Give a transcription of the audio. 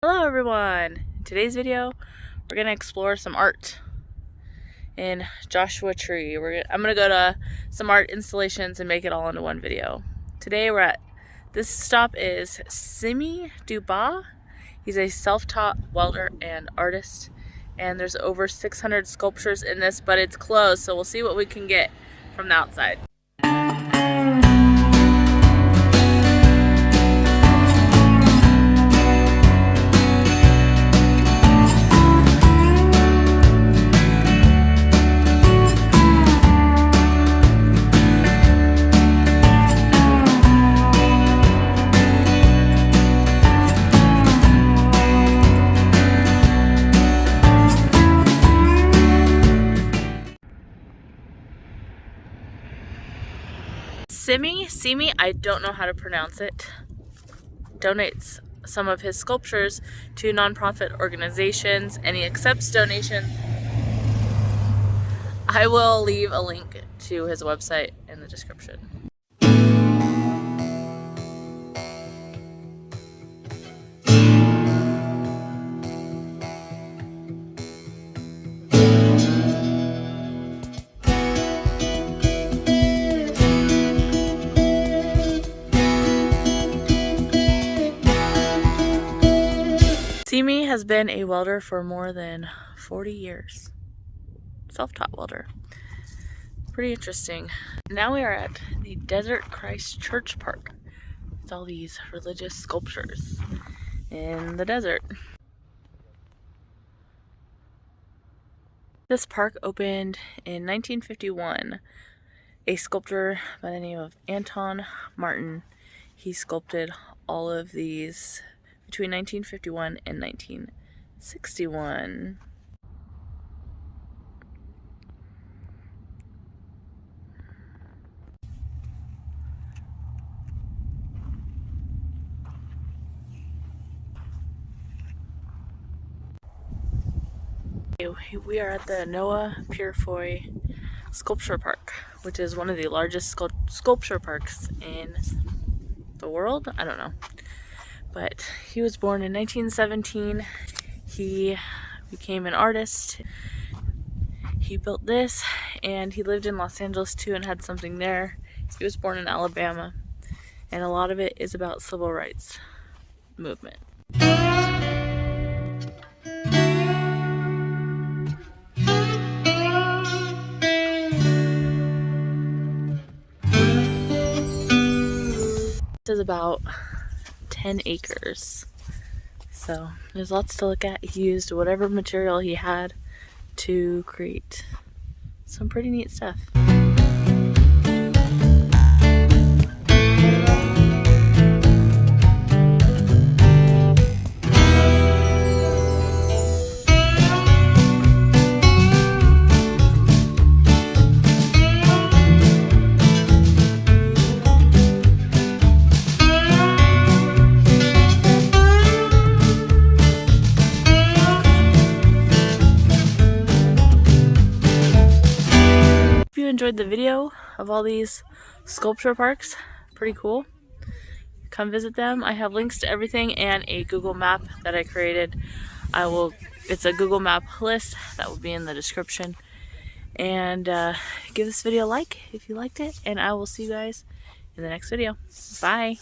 Hello everyone! In today's video, we're going to explore some art in Joshua Tree. I'm going to go to some art installations and make it all into one video. Today this stop is Simi Dabah. He's a self-taught welder and artist, and there's over 600 sculptures in this, but it's closed, so we'll see what we can get from the outside. Simi, I don't know how to pronounce it, donates some of his sculptures to nonprofit organizations, and he accepts donations. I will leave a link to his website in the description. Simi has been a welder for more than 40 years. Self-taught welder. Pretty interesting. Now we are at the Desert Christ Church Park. It's all these religious sculptures in the desert. This park opened in 1951. A sculptor by the name of Antone Martin, he sculpted all of these between 1951 and 1961. We are at the Noah Purifoy Sculpture Park, which is one of the largest sculpture parks in the world. I don't know. But he was born in 1917. He became an artist. He built this, and he lived in Los Angeles too and had something there. He was born in Alabama, and a lot of it is about civil rights movement. This is about 10 acres. So there's lots to look at. He used whatever material he had to create some pretty neat stuff. Enjoyed the video of all these sculpture parks. Pretty cool. Come visit them. I have links to everything and a Google map that I created. It's a Google map list that will be in the description. And give this video a like if you liked it, and I will see you guys in the next video. Bye.